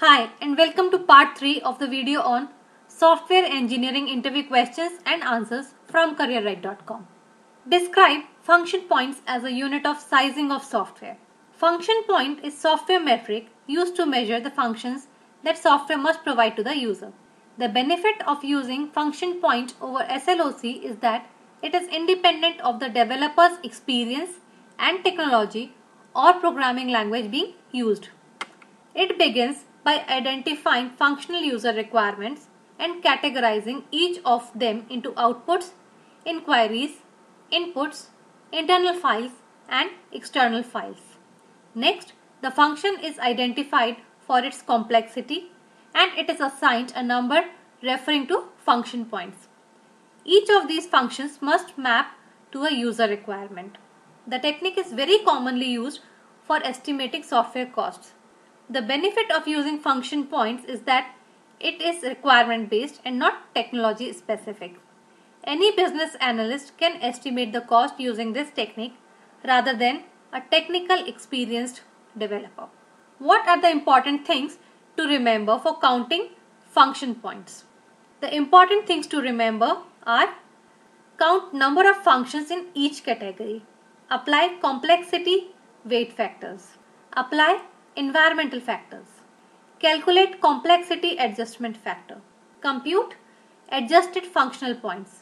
Hi and welcome to part 3 of the video on Software Engineering Interview Questions and Answers from careerright.com. Describe function points as a unit of sizing of software. Function point is software metric used to measure the functions that software must provide to the user. The benefit of using function point over SLOC is that it is independent of the developer's experience and technology or programming language being used. It begins by identifying functional user requirements and categorizing each of them into outputs, inquiries, inputs, internal files, and external files. Next, the function is identified for its complexity and it is assigned a number referring to function points. Each of these functions must map to a user requirement. The technique is very commonly used for estimating software costs. The benefit of using function points is that it is requirement based and not technology specific. Any business analyst can estimate the cost using this technique rather than a technical experienced developer. What are the important things to remember for counting function points? The important things to remember are: count number of functions in each category, apply complexity weight factors, apply environmental factors, calculate complexity adjustment factor, compute adjusted functional points,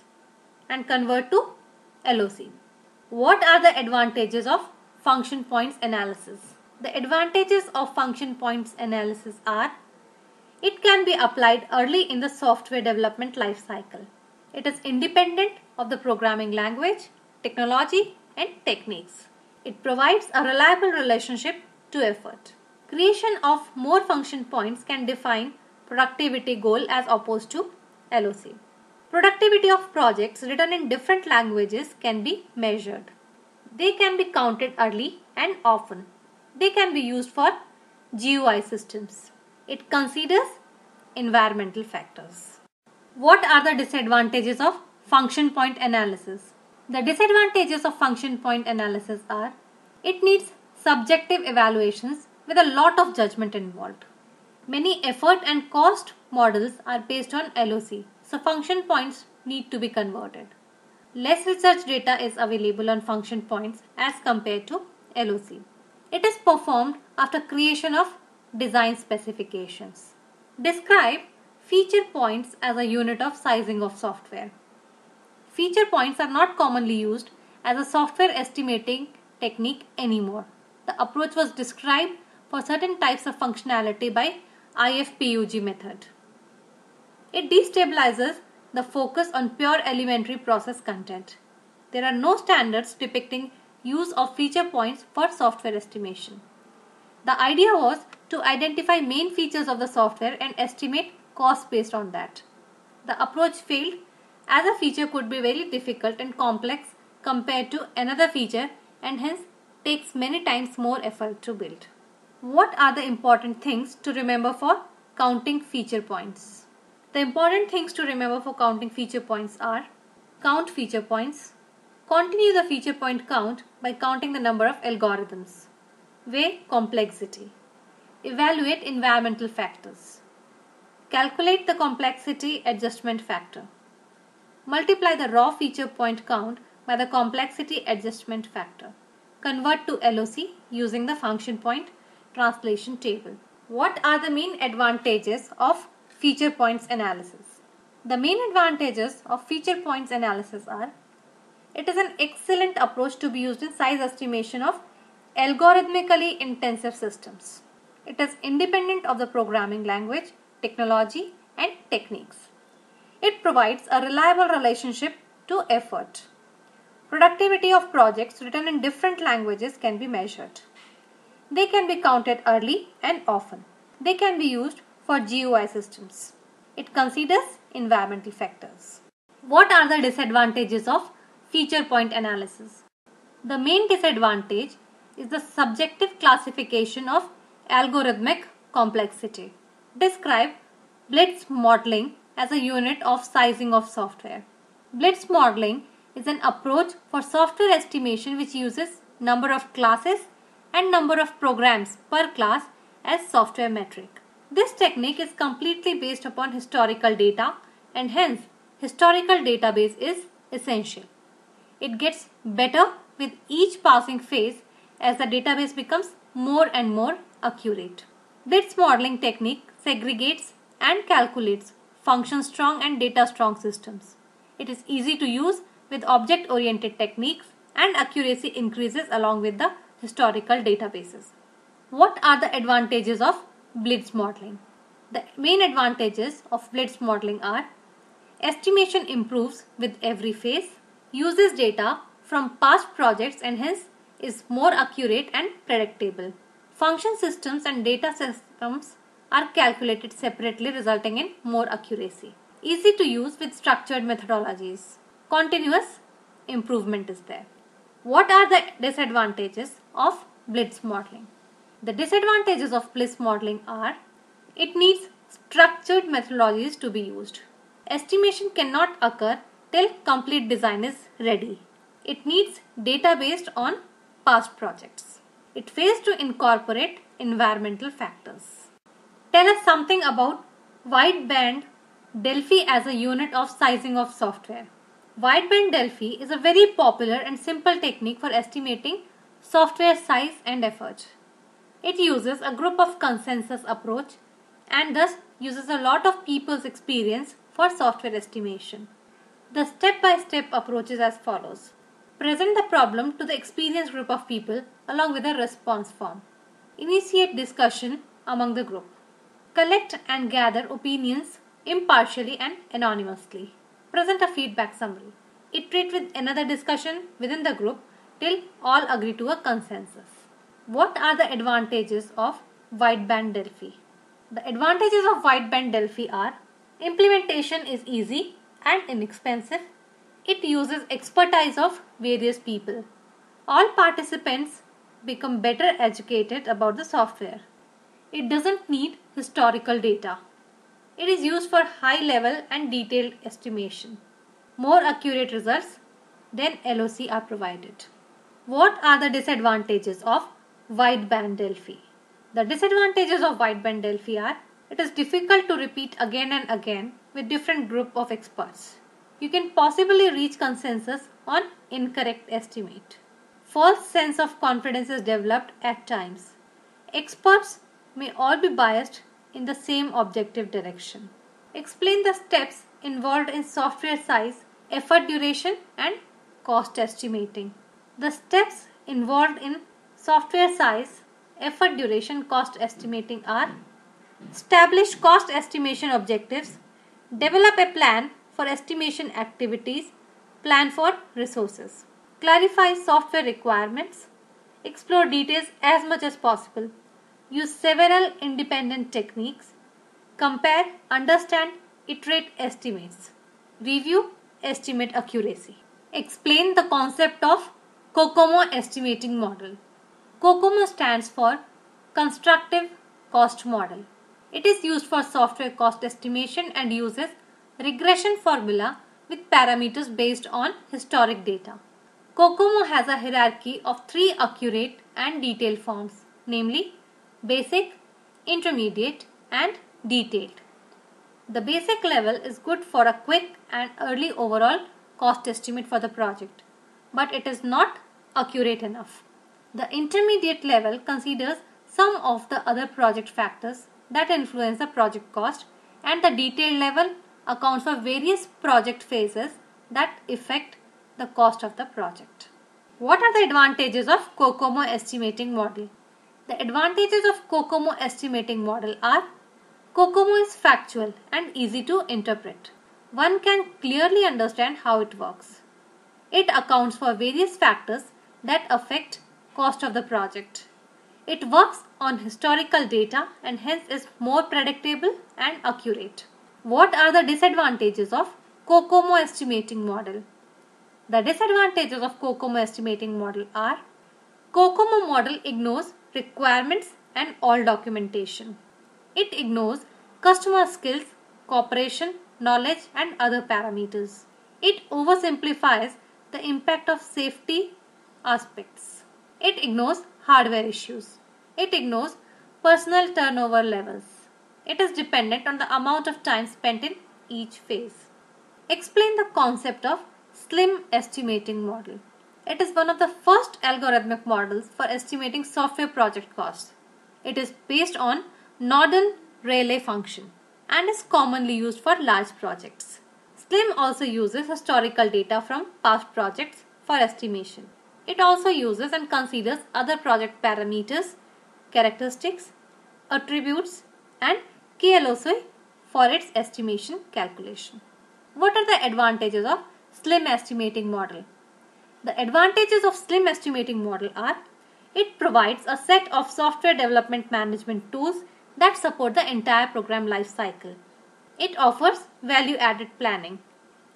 and convert to LOC. What are the advantages of function points analysis? The advantages of function points analysis are: it can be applied early in the software development lifecycle. It is independent of the programming language, technology, and techniques. It provides a reliable relationship to effort. Creation of more function points can define productivity goal as opposed to LOC. Productivity of projects written in different languages can be measured. They can be counted early and often. They can be used for GUI systems. It considers environmental factors. What are the disadvantages of function point analysis? The disadvantages of function point analysis are: it needs subjective evaluations with a lot of judgment involved. Many effort and cost models are based on LOC, so function points need to be converted. Less research data is available on function points as compared to LOC. It is performed after creation of design specifications. Describe feature points as a unit of sizing of software. Feature points are not commonly used as a software estimating technique anymore. The approach was described for certain types of functionality by IFPUG method. It destabilizes the focus on pure elementary process content. There are no standards depicting use of feature points for software estimation. The idea was to identify main features of the software and estimate cost based on that. The approach failed as a feature could be very difficult and complex compared to another feature and hence takes many times more effort to build. What are the important things to remember for counting feature points? The important things to remember for counting feature points are: count feature points, continue the feature point count by counting the number of algorithms, weigh complexity, evaluate environmental factors, calculate the complexity adjustment factor, multiply the raw feature point count by the complexity adjustment factor, convert to LOC using the function point translation table. What are the main advantages of feature points analysis? The main advantages of feature points analysis are: it is an excellent approach to be used in size estimation of algorithmically intensive systems. It is independent of the programming language, technology, and techniques. It provides a reliable relationship to effort. Productivity of projects written in different languages can be measured. They can be counted early and often. They can be used for GUI systems. It considers environmental factors. What are the disadvantages of feature point analysis? The main disadvantage is the subjective classification of algorithmic complexity. Describe Blitz modeling as a unit of sizing of software. Blitz modeling is an approach for software estimation which uses number of classes and number of programs per class as software metric. This technique is completely based upon historical data and hence historical database is essential. It gets better with each passing phase as the database becomes more and more accurate. Blitz modeling technique segregates and calculates function-strong and data-strong systems. It is easy to use with object-oriented techniques and accuracy increases along with the historical databases. What are the advantages of Blitz modeling? The main advantages of Blitz modeling are: estimation improves with every phase, uses data from past projects and hence is more accurate and predictable. Function systems and data systems are calculated separately, resulting in more accuracy. Easy to use with structured methodologies. Continuous improvement is there. What are the disadvantages of Blitz modeling? The disadvantages of Blitz modeling are: it needs structured methodologies to be used. Estimation cannot occur till complete design is ready. It needs data based on past projects. It fails to incorporate environmental factors. Tell us something about Wideband Delphi as a unit of sizing of software. Wideband Delphi is a very popular and simple technique for estimating software size and effort. It uses a group of consensus approach and thus uses a lot of people's experience for software estimation. The step-by-step approach is as follows. Present the problem to the experienced group of people along with a response form. Initiate discussion among the group. Collect and gather opinions impartially and anonymously. Present a feedback summary. Iterate with another discussion within the group till all agree to a consensus. What are the advantages of Wideband Delphi? The advantages of Wideband Delphi are: implementation is easy and inexpensive. It uses expertise of various people. All participants become better educated about the software. It doesn't need historical data. It is used for high level and detailed estimation. More accurate results than LOC are provided. What are the disadvantages of Wideband Delphi? The disadvantages of Wideband Delphi are: it is difficult to repeat again and again with different group of experts. You can possibly reach consensus on incorrect estimate. False sense of confidence is developed at times. Experts may all be biased in the same objective direction. Explain the steps involved in software size, effort duration and cost estimating. The steps involved in software size, effort duration, cost estimating are: establish cost estimation objectives, develop a plan for estimation activities, plan for resources, clarify software requirements, explore details as much as possible, use several independent techniques, compare, understand, iterate estimates, review, estimate accuracy. Explain the concept of Cocomo estimating model. Cocomo stands for Constructive Cost Model. It is used for software cost estimation and uses regression formula with parameters based on historic data. Cocomo has a hierarchy of 3 accurate and detailed forms, namely basic, intermediate and detailed. The basic level is good for a quick and early overall cost estimate for the project, but it is not accurate enough. The intermediate level considers some of the other project factors that influence the project cost, and the detailed level accounts for various project phases that affect the cost of the project. What are the advantages of Cocomo estimating model? The advantages of Cocomo estimating model are: Cocomo is factual and easy to interpret. One can clearly understand how it works. It accounts for various factors that affect cost of the project. It works on historical data and hence is more predictable and accurate. What are the disadvantages of Cocomo estimating model? The disadvantages of Cocomo estimating model are: Cocomo model ignores requirements and all documentation. It ignores customer skills, cooperation, knowledge and other parameters. It oversimplifies the impact of safety aspects. It ignores hardware issues. It ignores personal turnover levels. It is dependent on the amount of time spent in each phase. Explain the concept of slim estimating model. It is one of the first algorithmic models for estimating software project costs. It is based on Norton-Rayleigh function and is commonly used for large projects. Slim also uses historical data from past projects for estimation. It also uses and considers other project parameters, characteristics, attributes, and KLOC for its estimation calculation. What are the advantages of slim estimating model? The advantages of slim estimating model are: it provides a set of software development management tools that support the entire program life cycle. It offers value-added planning.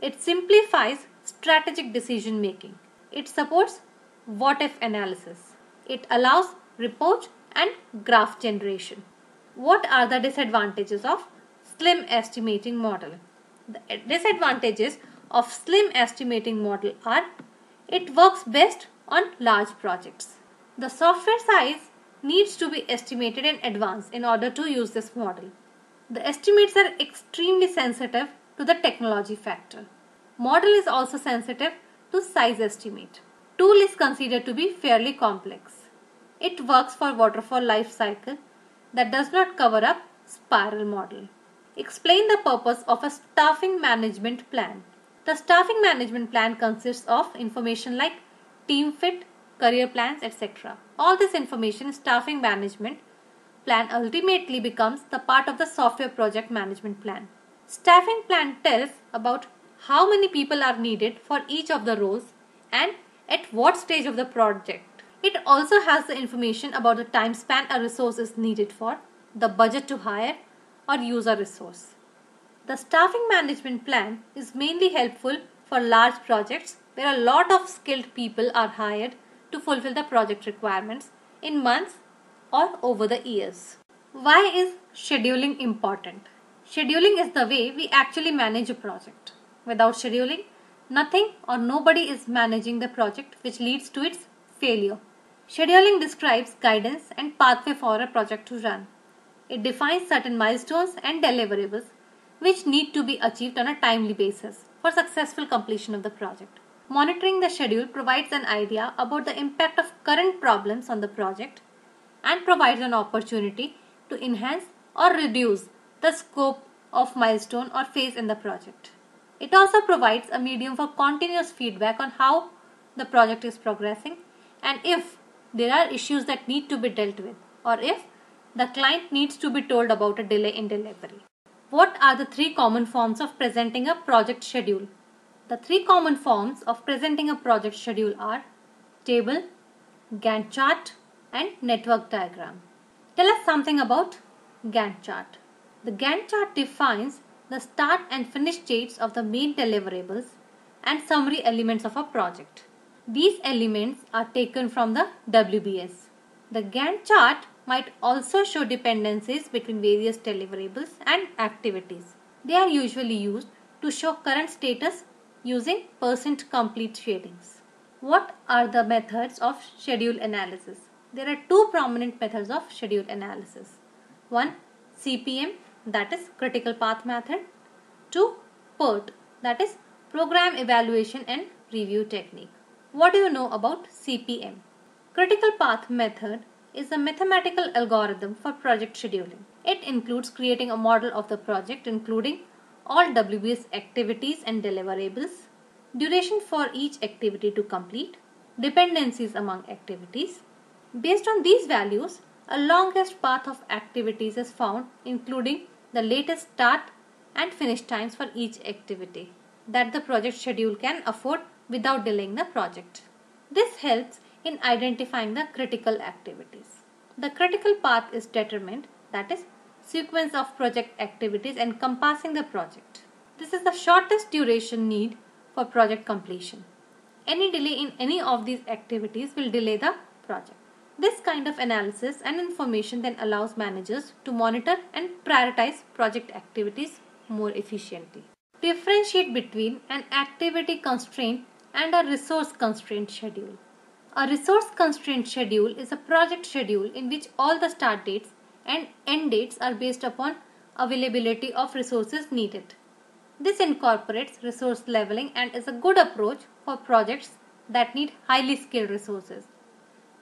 It simplifies strategic decision making. It supports what-if analysis. It allows report and graph generation. What are the disadvantages of slim estimating model? The disadvantages of slim estimating model are: it works best on large projects. The software size needs to be estimated in advance in order to use this model. The estimates are extremely sensitive to the technology factor. Model is also sensitive to size estimate. Tool is considered to be fairly complex. It works for waterfall life cycle that does not cover up spiral model. Explain the purpose of a staffing management plan. The staffing management plan consists of information like team fit, career plans, etc. All this information, staffing management plan, ultimately becomes the part of the software project management plan. Staffing plan tells about how many people are needed for each of the roles and at what stage of the project. It also has the information about the time span a resource is needed for, the budget to hire or use a resource. The staffing management plan is mainly helpful for large projects where a lot of skilled people are hired to fulfill the project requirements in months or over the years. Why is scheduling important? Scheduling is the way we actually manage a project. Without scheduling, nothing or nobody is managing the project, which leads to its failure. Scheduling describes guidance and pathway for a project to run. It defines certain milestones and deliverables which need to be achieved on a timely basis for successful completion of the project. Monitoring the schedule provides an idea about the impact of current problems on the project and provides an opportunity to enhance or reduce the scope of milestone or phase in the project. It also provides a medium for continuous feedback on how the project is progressing and if there are issues that need to be dealt with, or if the client needs to be told about a delay in delivery. What are the three common forms of presenting a project schedule? The three common forms of presenting a project schedule are table, Gantt chart, and network diagram. Tell us something about Gantt chart. The Gantt chart defines the start and finish dates of the main deliverables and summary elements of a project. These elements are taken from the WBS. The Gantt chart might also show dependencies between various deliverables and activities. They are usually used to show current status using % complete shadings. What are the methods of schedule analysis? There are two prominent methods of schedule analysis. One, CPM, that is critical path method. Two, PERT, that is program evaluation and review technique. What do you know about CPM? Critical path method is a mathematical algorithm for project scheduling. It includes creating a model of the project including all WBS activities and deliverables, duration for each activity to complete, dependencies among activities. Based on these values, a longest path of activities is found including the latest start and finish times for each activity that the project schedule can afford without delaying the project. This helps in identifying the critical activities. The critical path is determined, that is, sequence of project activities encompassing the project. This is the shortest duration need for project completion. Any delay in any of these activities will delay the project. This kind of analysis and information then allows managers to monitor and prioritize project activities more efficiently. Differentiate between an activity constraint and a resource constraint schedule. A resource constraint schedule is a project schedule in which all the start dates and end dates are based upon availability of resources needed. This incorporates resource leveling and is a good approach for projects that need highly skilled resources.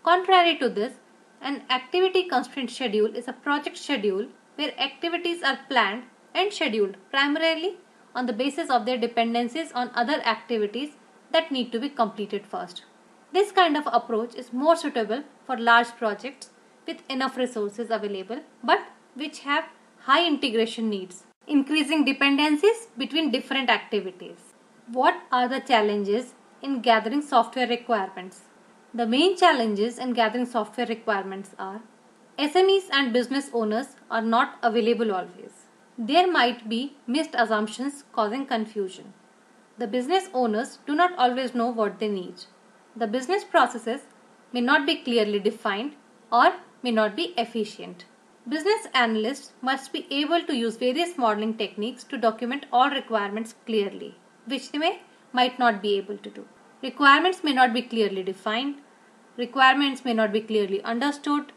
Contrary to this, an activity constraint schedule is a project schedule where activities are planned and scheduled primarily on the basis of their dependencies on other activities that need to be completed first. This kind of approach is more suitable for large projects with enough resources available but which have high integration needs, increasing dependencies between different activities. What are the challenges in gathering software requirements? The main challenges in gathering software requirements are SMEs and business owners are not available always. There might be missed assumptions causing confusion. The business owners do not always know what they need. The business processes may not be clearly defined or may not be efficient. Business analysts must be able to use various modeling techniques to document all requirements clearly, which they might not be able to do. Requirements may not be clearly defined. Requirements may not be clearly understood.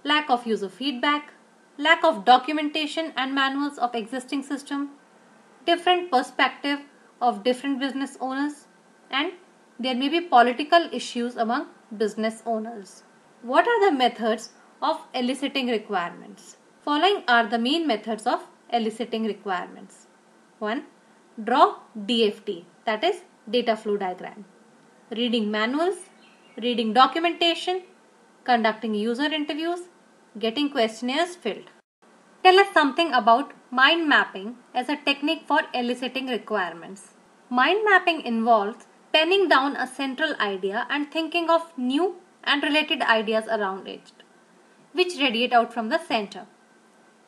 Lack of user feedback. Lack of documentation and manuals of existing system. Different perspective of different business owners. And there may be political issues among business owners. What are the methods of eliciting requirements? Following are the main methods of eliciting requirements. 1. Draw DFD, that is data flow diagram. Reading manuals, reading documentation, conducting user interviews, getting questionnaires filled. Tell us something about mind mapping as a technique for eliciting requirements. Mind mapping involves penning down a central idea and thinking of new and related ideas around it, which radiate out from the center.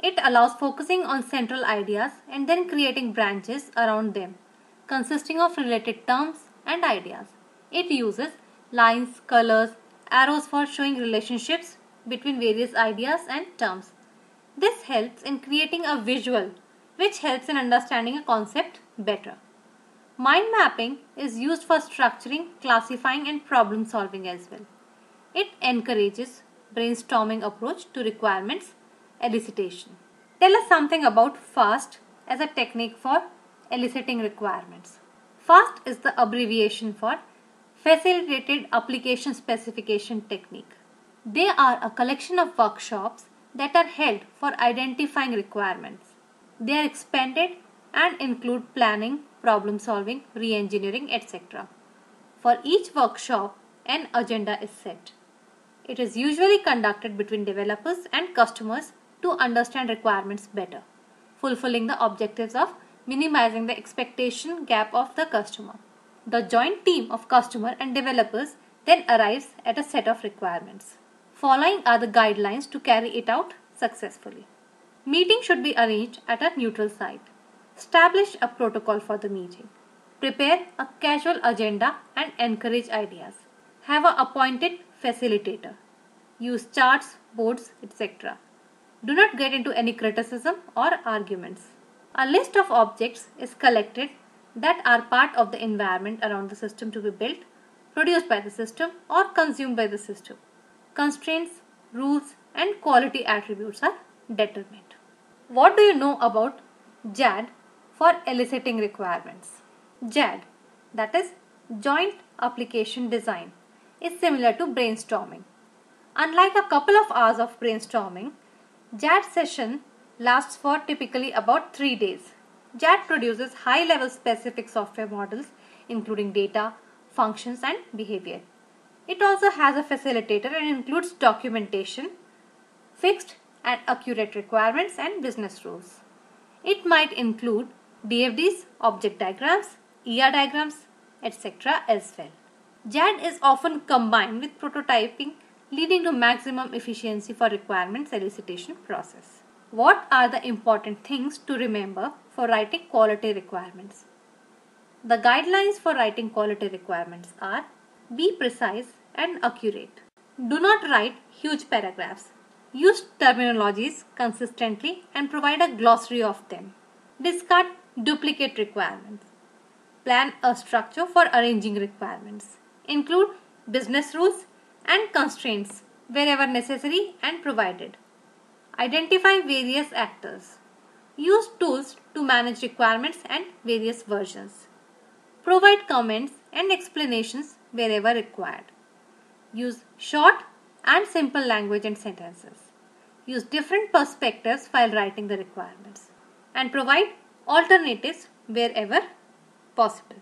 It allows focusing on central ideas and then creating branches around them, consisting of related terms and ideas. It uses lines, colors, arrows for showing relationships between various ideas and terms. This helps in creating a visual, which helps in understanding a concept better. Mind mapping is used for structuring, classifying, and problem solving as well. It encourages brainstorming approach to requirements elicitation. Tell us something about FAST as a technique for eliciting requirements. FAST is the abbreviation for Facilitated Application Specification Technique. They are a collection of workshops that are held for identifying requirements. They are expanded and include planning, problem solving, re-engineering, etc. For each workshop, an agenda is set. It is usually conducted between developers and customers to understand requirements better, fulfilling the objectives of minimizing the expectation gap of the customer. The joint team of customer and developers then arrives at a set of requirements. Following are the guidelines to carry it out successfully. Meeting should be arranged at a neutral site. Establish a protocol for the meeting. Prepare a casual agenda and encourage ideas. Have an appointed facilitator. Use charts, boards, etc. Do not get into any criticism or arguments. A list of objects is collected that are part of the environment around the system to be built, produced by the system, or consumed by the system. Constraints, rules, and quality attributes are determined. What do you know about JAD for eliciting requirements? JAD, that is Joint Application Design, is similar to brainstorming. Unlike a couple of hours of brainstorming, JAD session lasts for typically about 3 days. JAD produces high-level specific software models including data, functions, and behavior. It also has a facilitator and includes documentation, fixed and accurate requirements, and business rules. It might include DFDs, object diagrams, ER diagrams, etc. as well. JAD is often combined with prototyping, leading to maximum efficiency for requirements elicitation process. What are the important things to remember for writing quality requirements? The guidelines for writing quality requirements are: be precise and accurate. Do not write huge paragraphs. Use terminologies consistently and provide a glossary of them. Discard duplicate requirements. Plan a structure for arranging requirements. Include business rules and constraints wherever necessary and provided. Identify various actors. Use tools to manage requirements and various versions. Provide comments and explanations wherever required. Use short and simple language and sentences. Use different perspectives while writing the requirements. And provide alternatives wherever possible.